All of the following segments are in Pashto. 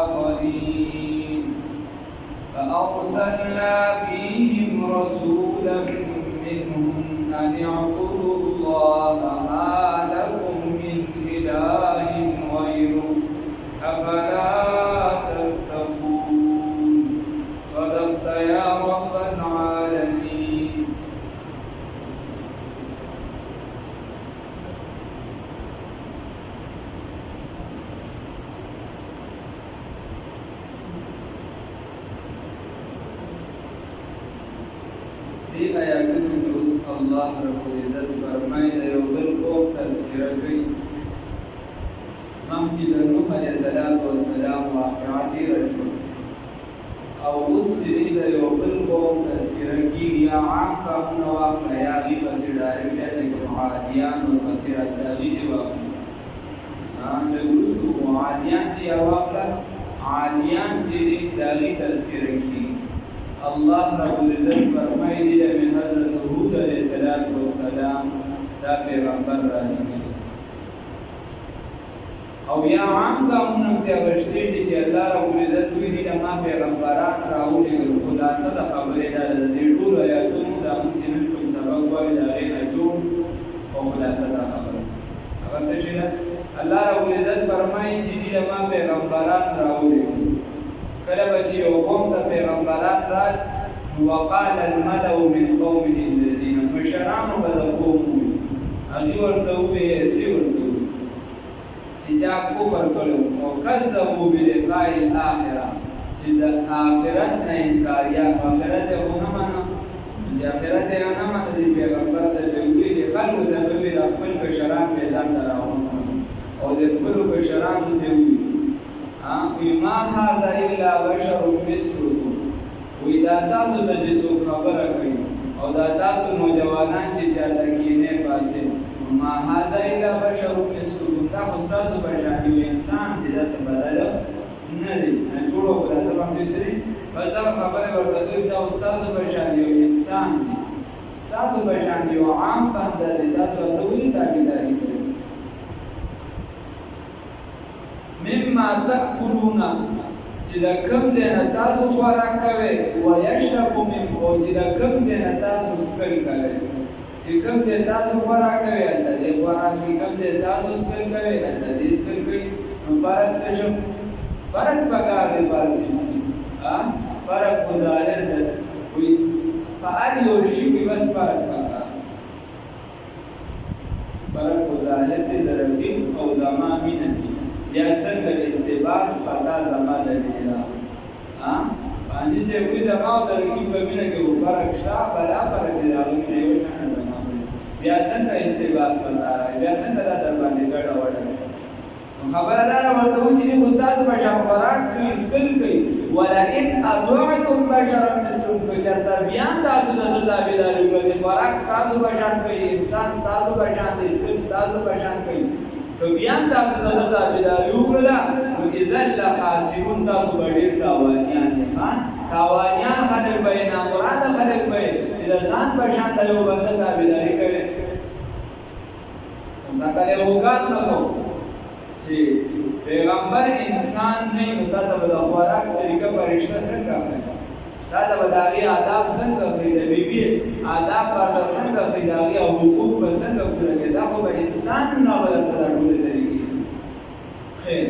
آخرين فأرسلنا فيهم رسولا منهم أن اعبدوا الله ما لكم من إله غيره أفلا تتقون صدقت يا رب العالمين. دې آیاتونو کې اوس الله رب العزت فرمایي د یو بل قوم تذکره کوي. مخکې د نوح علیه السلام واقعه تېره شوه او اوس چې د یو بل قوم تذکره کېږي یا عام کارونه واخله یا هغې پسې ډایرکټ بیا چې کوم عادیان ورپسې راځي هغې دې واخلي. لږ وروستو مو عادیان دې یا واخله عادیان چې دي د هغې تذکره کېږي. الله رب العزت فرمایي د حضرت هود علیه السلام دا پیغمبر راغلی او یا عام کارونه هم ترې اخیستي دي چې الله رب العزت وایي دي ما پیغمبران راولېږل. خلاصه د خبرې دا ده د دې ټولو ایتونو دا موږ چې نن کوم سبق وایو د هغې نه جوړ او خلاصه دا خبره هغه څه شی ده. الله رب العزت فرمایي چې دي ما پیغمبران راولېږل. کله به چې یو قوم ته پیغمبران رال وقال الملأ من قومه الذين مشرانو به د قوم وویل هغې ورته وویې څه ورته وویل چې چا کفر کړی او کذبوا بلقاء الاخره چې د آخرت نه انکاریان آخرت یې خو نه منه چې آخرت یې نه منه دې پیغمبر ته به وویل خلکو ته به ویل خپل کشران به ځان ته راوړل او د خپلو کشرانو ته وویل ما هذا الا بشر مثلكم وی دا تاسو ته چې څوک خبره کوي او دا تاسو نوجوانان چې چاته کینې پاسې ما هذا الا بشر مثلكم دا خو ستاسو په شان یو انسان دی داسې بدله نه دی جوړ او خلاصه باندې سړي بس دا خبره ورته کوي دا ستاسو په شان یو انسان دی ستاسو په شان یو عام بنده دی تاسو ته ولې تابعداري کوئ مما تأکلون چې د کوم ځای نه تاسو خوراک کوئ ویشرب منه او چې د کوم ځای نه تاسو څښل کوئ چې کوم ځای تاسو خوراک کوئ هلته دې خوراک کوي کوم ځای تاسو څښل کوئ هلته دې څښل کوي نو فرق څه شو فرق پکار دی په هر څیز کې فرق خو ظاهر ده وایي په هر یو شي کې بس فرق پکار فرق خو ظاهر دی د رقیب او زما مینه کې یا څنګه التباس پتا زما د میرا باندې چې کوئی زما او د رقیب په مینه کې فرق شته بلا فرق دی راغلی دی یو شان زما بیا څنګه التباس پتا بیا څنګه دا در باندې ګډه وډه خبره دا ورته و چې استاد په شان خوراک کوي سکل کوي ولئن اطعتم بشرا مثلكم چرته بیان تاسو د الله بيداري کوي خوراک تاسو په شان کوي انسان تاسو په شان دی سکل تاسو په شان کوي تو بیان تاسو د الله بيداري وکړه نو اذا لخاسرون تاسو ډېر تاوانیان دي تاوانیان خلک به نه مراد خلک به چې د ځان په شان د یو بنده تابعداري کوي مسکله وکړ نو چې پیغمبر انسان نه نو تا ته د خوراک طریقه پرشته څنګه کوي تا ته د هغې آداب څنګه ښیي د بیبي آداب ورته څنګه ښیي د هغې حقوق به څنګه پوره کوي دا خو به انسان نه به درته دا ټولې طریقې خیر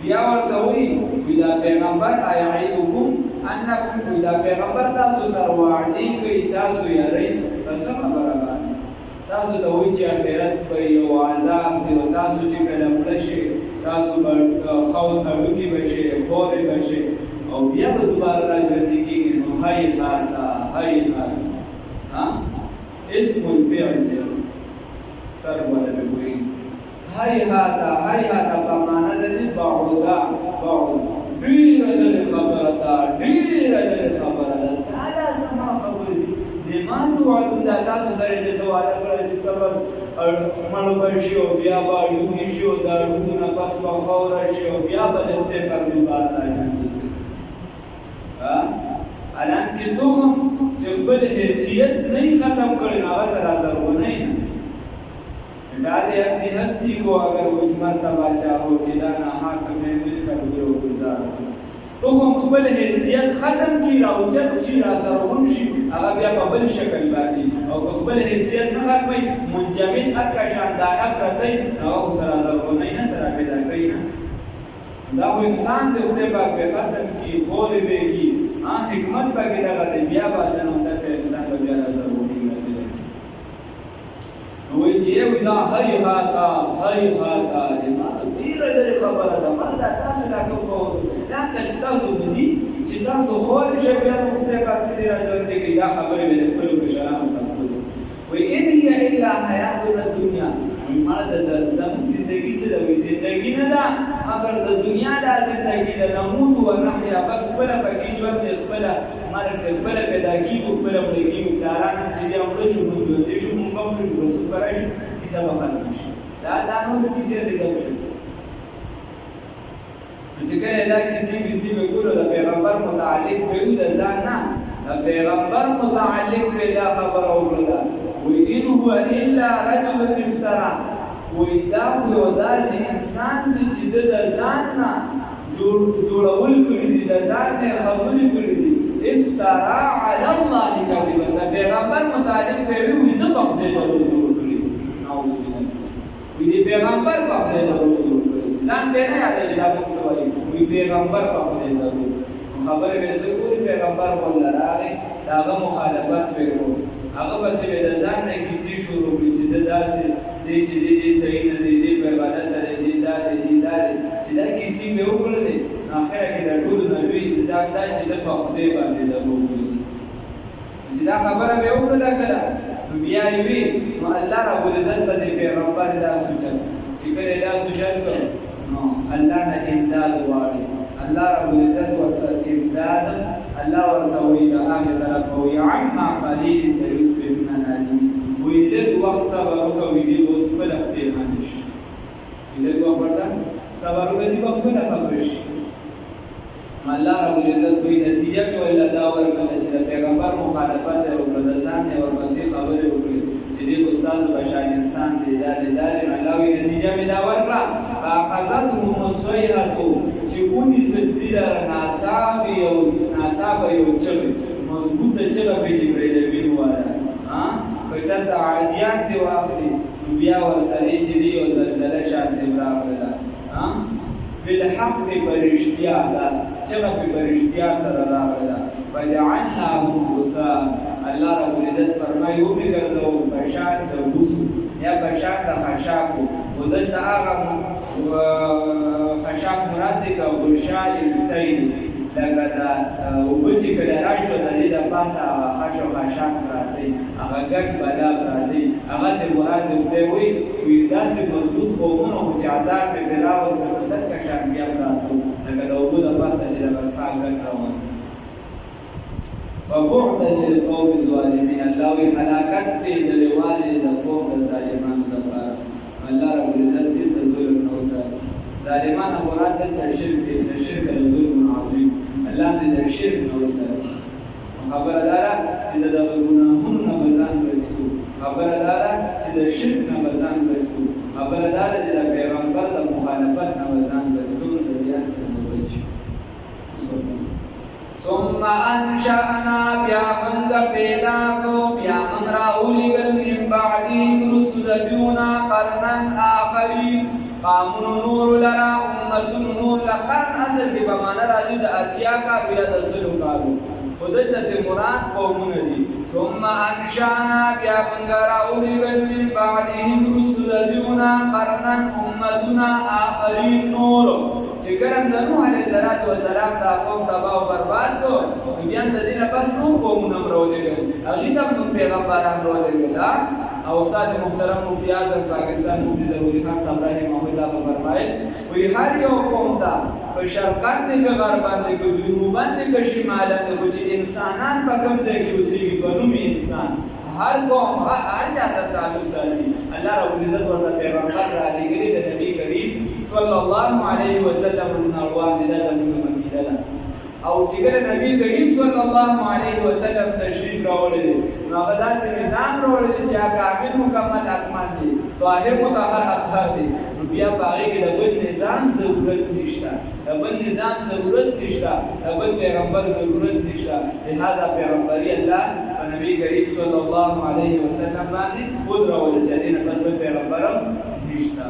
بیا ورته وایي دا پیغمبر ایعدکم انکم دا پیغمبر تاسو سره وعدې کوي تاسو یارئ په څه خبره باندې تاسو ته وایي چې آخرت به یو عذاب دی او تاسو چې کله مړه شئ تاسو به هډوکي به شئ خورې به شئ او بیا به دوباره راژوندي کېږي نو هیهاته اسم الفعل دی سر ولا به وایي هیهاته په معنا د دې بعوده ډېره لرې خبره ده ډېره لرې خبره ده دا داسې خبرې دي ما توعدون دا تاسو سره چې څه وعده کړی چې ته به مړ به شي او بیا به هډوکي شي او د هډوکو نه پس به خاوره شي او بیا به دلته کرنې باد راژوندي حالانکې تخم چې خپل حیثیت نه یې ختم کړی نو هغه سره زرغونی نه دا د सारे अपनी हस्ती को अगर कुछ मर्तबा चाहो कि दाना हाथ में मिलकर गुरो गुजार तो हम खपल हैसियत खत्म की राउचत शी राजरवन शी अगर बया په بل شکل باندې او خپل حیثیت نه ختمي منجمد اکا شاندانه پرتای او سره زرونه نه سره پیدا کوي دا خو انسان د خپل په ختم کی خور به کی حکمت پکې دا د بیا باندې نو د انسان په بیا زرونه نه نو چې یو دا هي هاتا ما ډیره ډیره خبره ده ما دا تاسو نه کوم دا تاسو دي چې تاسو خور شي بیا نو خپل پاتې راځي کې دا خبره به خپل بشرام تاسو وي ان هي الا حیاتنا الدنیا ما د زمون زندگی سره وي زندگی نه ده مگر د دنیا د زندگی د نموت او نحیا بس خپل پکې ژوند خپل مرګ خپل پیدا کیږي خپل ملګری کاران چې دی امر شو موږ دې شو موږ کوم شو رسول پرای کیسه وکړه دا نو کیسه څه کوي چې کله دا کیسه به ګورو د پیغمبر متعلق به د ځان نه د پیغمبر متعلق به دا خبر اورله وإن هو إلا رجل افترى وإذا هو داسې انسان دی چې د ځان نه جوړول کړي دي د ځان نه خبرې کړي دي افترى على الله كذبا د پیغمبر متعلق به وي د په خدای درود جوړ کړي نعوذ بالله وي د پیغمبر په خدای درود جوړ کړي ځان به نه یاد چې دا موږ سوالي وي پیغمبر په خدای درود خبره به څه کوي پیغمبر ولا راغی داغه مخالفت وکړو هغه بس به د ځان نه کیسې شروع کړي چې داسې دې چې دې صحیح نه دې په عبادت لري دې چې دا کیسې به وکړلې اخر کې د ټول نبی ځان دا چې د په خدای باندې د وکړي چې دا خبره به وکړه کړه بیا یې وی نو الله رب العزت د پیغمبر دا سوچل چې کله دا سوچل نو الله نه امداد واړي الله رب العزت ورسره امداد الله ورته وی دا هغه طرف وی عما قليل يسبحون نادم وی دې وخت صبر وکوي دې اوس په لخت باندې شي دې وخت صبر وکړي په خپل خبر شي الله رب العزت وی نتیجه کوي دا ورکړه چې پیغمبر مخالفت وکړه ځان یې ورپسې خبرې وکړي چې دې استاد بشای انسان دې دا الله وی نتیجه می دا ورکړه فاخذتهم الصيحه چې اونې سدیره ناصاب یو چې مضبوطه چې په دې پرې دی وایي په چاته عادیات دی واخلي بیا ورسره چې دی او زلزلہ شانته راغله بالحق برشتیا دا چې په برشتیا سره راغله فجعلناهم غثاء الله رب العزت فرمایي او به ګرځو بشار د وسو یا بشار د خشاکو ودلته هغه خشاک مراد دی که غشاء السیل لکه دا اوبه چې کله راشو د دې د پاسه هغه خشاک پراته هغه ګډ بلا پراته هغه ته مراد دی وی داسې مضبوط قومونه خو چې عذاب پرې راوسته نو دلته شان بیا پراته لکه د اوبو د پاسه چې د مسخاک ګډ روان فبعدا للقوم الظالمين الله وی هلاکت دی د لوالې د قوم د ظالمانو لپاره الله رب العزت دې د ظلم نه وساتي ظالمان مراد د شرک د ظلم عظیم الله دې د شرک نه وساتي خبره دارا چې د ګناهونو نه بځان بچو خبره دارا چې د شرک نه بځان بچو خبره دارا چې د پیغمبر د مخالفت نه بځان بچو د دې اصل نه بچو ثم انشأنا بیا منګ پیدا کو بیا من راولېږل من بعدي وروستو د دوی قرنن آخرین قامون نور لرا امتون نور لقرن اصل کې په معنا راځي د اتیا کالو یا د سلو کالو خدلت مراد قومون دي ثم انشأنا بیا منګ راولېږل من بعدهم وروستو د دوی قرنن امتون آخرین نور چې کله د نوح علیه السلام دا قوم تباه او برباد کو بیا د دې نه پس نو قومونه راولېږل هغه د پیغمبران راولېږل او استاد محترم مفتی اعظم پاکستان مفتی ضروری خان صاحب رحمه الله فرمایي وی هر یو قوم دا په شرقان دی که غربان دی که جنوبان دی که شمالان دی چې انسانان په کوم ځای کې اوسېږي په نوم انسان هر قوم هر چا سره تعلق ساتي الله رب العزت ورته پیغمبر را لېږلي د نبي کریم صلی الله علیه وسلم نړوان دي دا زموږ مکیده ده او چې کله نبی کریم صلی الله علیه وسلم تشریف راوړی دی نو هغه داسې نظام راوړی دی چې هغه کامل مکمل اکمل دی طاهر مطهر اطهر دی نو بیا په هغې کې د بل نظام ضرورت نشته د بل نظام ضرورت نشته د بل پیغمبر ضرورت نشته لهذا پیغمبري الله په نبی کریم صلی الله علیه وسلم باندې خود راوړی چې دې نه پس بل پیغمبر هم نشته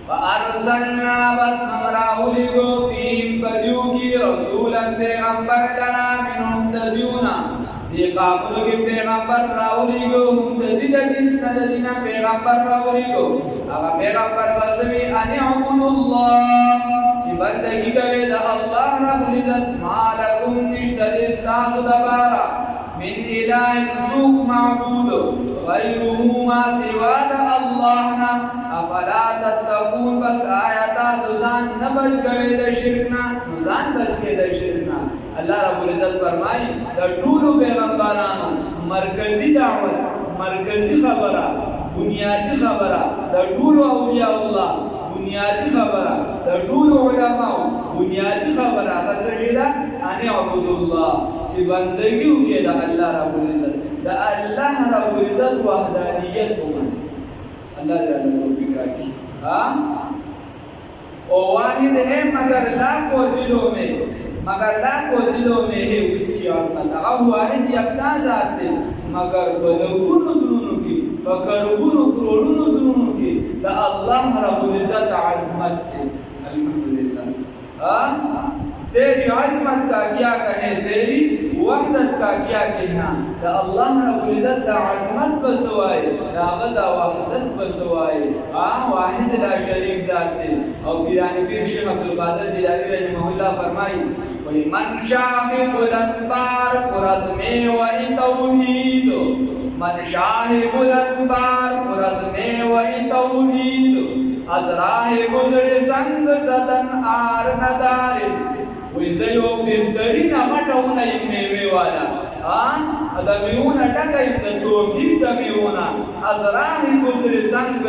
فارسلنا بس مراولگو فیم بدیو کی رسولا پیغمبر لنا منهم ددیونا دی قابلو کی پیغمبر راولگو هم ددی دا جنس نددینا پیغمبر راولگو اگا پیغمبر بسوی انی عبود اللہ چی بندگی کوئی دا اللہ رب العزت مالکم نشتر استاسو دبارا من الہ سوک معبود غیره ما سوا دا اللہ نا افلا تتقون بس آیاتا سوزان نبچ کوئی دا شرکنا نزان بچ کے دا شرکنا اللہ رب العزت فرمائی دا طولو پیغمبرانو مرکزی دعوت مرکزی خبرہ بنیادی خبرہ دا طولو اولیاء اللہ بنیادی خبرہ دا طولو علماء بنیادی خبرہ غسجدہ انی عبود اللہ چی بندگیو کے دا اللہ رب العزت دا اللہ رب العزت وحدانیت ہوگا اللہ جل توفیق رکھی او واحد ہے مگر لاکھوں دلوں میں ہے اس کی عظمت اب واحد یکتا ذات ہے مگر بلغونو ظلونو کی فکربونو کروڑونو ظلونو کی دا اللہ رب العزت عظمت ہے الحمدللہ تیری عظمت کا کیا کہیں تیری وحدت کا کیا کہنا دا اللہ رب العزت دا عظمت بسوائے دا غدا وحدت بسوائے واحد لا شریک ذات دے اور پیرانی پیر شیخ عبدالقادر جیلانی رحمہ اللہ فرمائی من شاہد الانبار قرزم و توحید من شاہد الانبار قرزم و توحید از راہ گزر سنگ زدن آر ندار وی زیو بہترین غٹونا میوے والا دا میونا ٹکایم دا توحید دا میونا از راہ گزر سنگ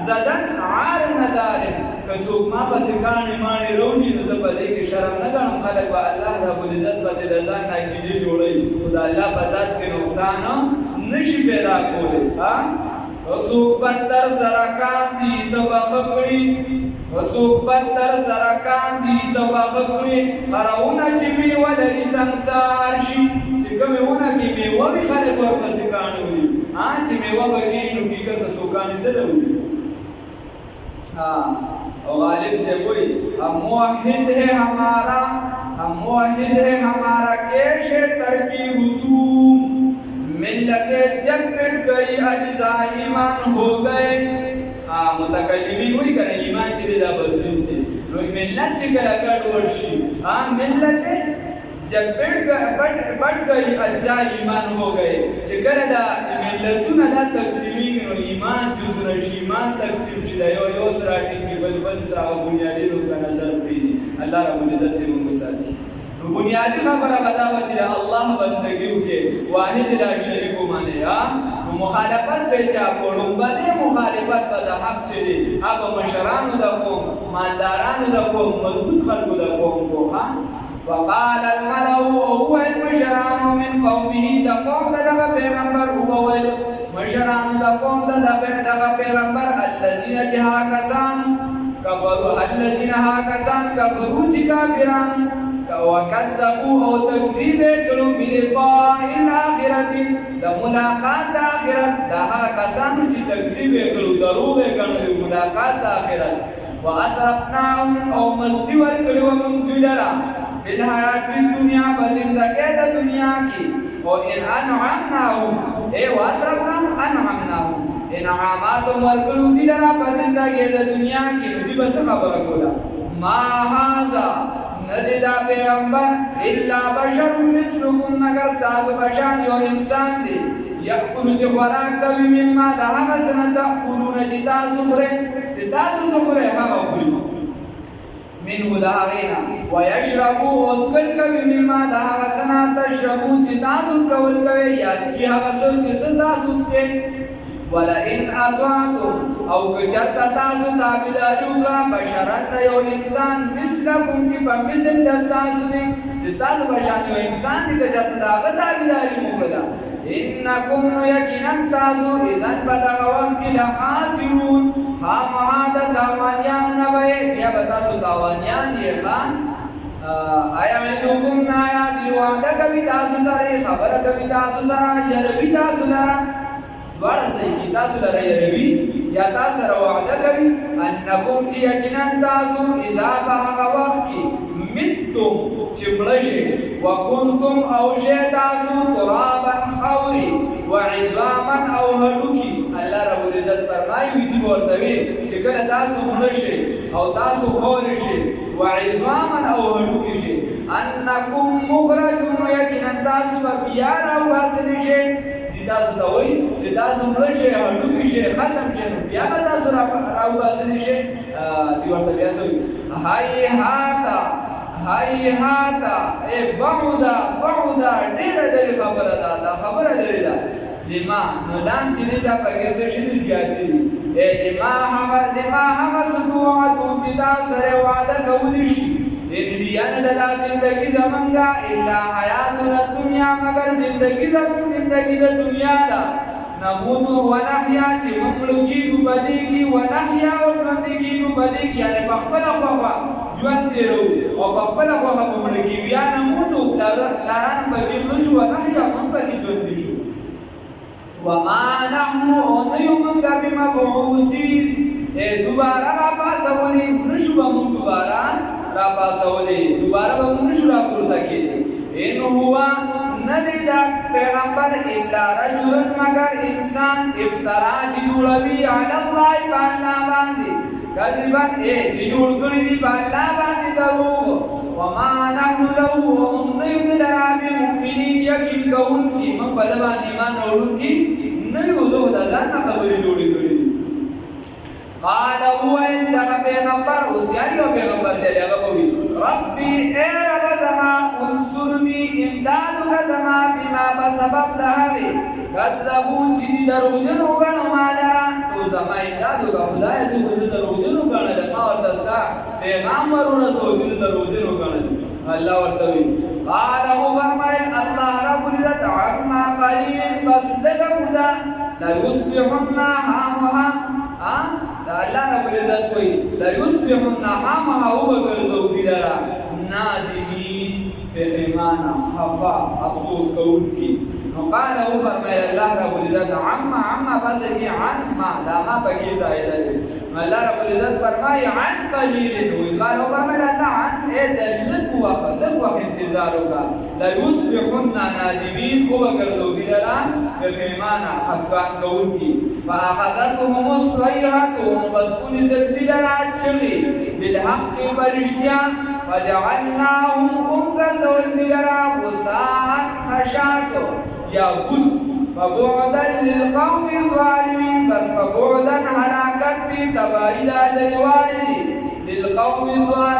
زدن آر ندار کسوک ما پسی کانی مانی رونی نزبا دے کی شرم ندارم خلق با اللہ رب العزت پسی دزان ناکی دی جوڑی خدا اللہ پزاد کے نقصان نشی پیدا کولے وسوک بدتر سرکان دی تبخکڑی وسوک بدتر سرکان دی تبخکڑی خراؤنا چی میوہ دری سنسار شی چی کمیونا کی میوہ بھی خلق ور پسکانو لی چی میوہ بگیرینو کی کرتا سوکانی سے لو لی غالب سے کوئی ہم موحد ہے ہمارا کیش ہے ترکی رسوم ملت جب مٹ گئی اجزاء ایمان ہو گئے متکلمین ہوئی کریں ایمان چلے دا برسیم تھے ملت چکر اگر ورشی ملت جب بٹ گئی اجزاء ایمان ہو گئے چکر دا ملتون دا تقسیمی گنو ایمان جز رشی ایمان تقسیم شدہ یو سراٹی کی بل سراغ بنیادی نقطہ نظر پیدی اللہ رب العزت منگو ساتھی بنیادی خبر بتاوا چې الله بندگیو کې واحد لا شریک معنی نو مخالفت به چا کوم باندې مخالفت به د حق چي هغه مشرانو د قوم مالدارانو د قوم مضبوط خلکو د قوم کوه وقال الملأ هو المشران من قومه د قوم دغه پیغمبر هو مشران د قوم دغه پیغمبر الذين جاء كسان كفروا الذين ها كسان كفروا كافرون وكذبوا او تكذيب كلوا بلقاء الاخره ده ملاقات اخرت ده کسان چې تکذیب کړو دروغ غنلو ملاقات اخرت واطرفناهم او مستی ورکړو موږ دلرا په حیات دنیا په زندګۍ د دنیا کې او ان انعمناهم اي واطرفناهم انعمناهم انعامات ورکړو دلرا په زندګۍ د دنیا کې نو دې بس خبره کوله ما هاذا ندیدا پیغمبر الا بشر مثلكم مگر استاذ بشان یو انسان دی یاکل چې خوراک کوي مما دا هغه څه تاکلون چې تاسو خورئ هغه خورئ منه دا غینا ويشربوا وسکل کوي مما دا هغه څه تشربون چې تاسو کول کوي یا اسکی هغه څه چې تاسو سکئ ولئن اطعتم او کچرتا تاسو تابعداري وکړه بشرا یو انسان مثلکم چې په مثل تاسو دي چې تاسو بشان یو انسان دي کچرتا داغه تابعداري وکړه انکم یقینا تاسو اذا بدغ وقت لخاسرون خامخا تاوانیان نه وي بیا به تاسو تاوانیان یې خان ایعدکم آیا دی وعده کوي تاسو سره خبره کوي تاسو سره یروي تاسو سره دوړه صحیح کی تاسو لره یروي یا تاسو سره وعده کوي انکم چې یقینا تاسو اذا بهغه وخت کې متم چې مړشي وکنتم او شئ تاسو ترابا خوري وعظاما او هډوکي الله رب العزت فرمایي وي دی ورته وي چې کله تاسو مړشي او تاسو خوري شي وعظاما او هډوکي شي انکم مخرجون یقینا تاسو بیا راوځئ شي تاسو ته وایي چې تاسو مړ شئ هډوکي شئ ختم شئ نو بیا به تاسو راوباسلی شئ دې ورته بیا څه وایي هیهاتا ای بعدا ډېره لرې خبره ده دا خبره لرې ده لما نو لام چې دی دا پکې څه شي دي زیاتې دي لما هغه څه توعدون چې تاسو سره وعده کولی شي ان هي نه د زندگی زمونږه الا حیاتنا الدنیا مگر زندگی زمونږ زندگی د دنیا ده نموت ونحیا چې موږ مړ کېږو په دې کې ونحیا او ژوند کېږو په دې کې یعنې په خپله خوښه ژوند تېرو او په خپله خوښه به مړ کېږو یا نموتو پلاران به کې مړ شو ونحیا موږ پکې ژوندي شو وما نحن او نه یو موږ بمبعوثین دوباره راپاڅولې نه شو به موږ دوباره راپاڅولې دوباره به موږ نشو راپورته کېدی ان هو ندی دا پیغمبر الا رجل مگر انسان افترا چې جوړوي علی الله په الله باندې کذبا چې جوړ کړی دی په الله باندې دروغ وما نحن له ومن يدلع بمؤمنين یقین کوونکي موږ په دې باندې ایمان وروړونکي نه یو دوه د ځان خبرې جوړې کړې قال هو الا پیغمبر اوسیاری او پیغمبر دی هغه کوي ربي اے رب زما انصرني امداد زما بما بسبب دهوي کذبون چې دروژن وګڼو مالرا تو زما امداد خدای دې خو دروژن وګڼل ما ورته ستا پیغمبر رسول دې دروژن وګڼل الله ورته وی قال هو فرمایل الله رب العزت عما قليل بس دغه مدا لا يصبحن ها الله رب العزت کوئی لا يصبحن حامها وبغرزو دلرا نادمین پښیمانه خفا افسوس کوونکی نو قال هو فرمایل الله رب العزت عما بس کی عن ما دا ما پکې زائد دی الله رب العزت فرمای عن قليل وی قال هو فرمایل الله عن ادلک وخلق انتظار وکا لا يصبحن نادمین وبغرزو دلرا پښیمانه خفقان کوونکی فاخذتهم الصيحه وبسكون سدلرا چغي بالحق برشتیا فجعلناهم امكثوا دلرا غساء خشاك يا بس فبعدا للقوم الظالمين بس فبعدا هلاكت تبايدا للوالد للقوم الظالمين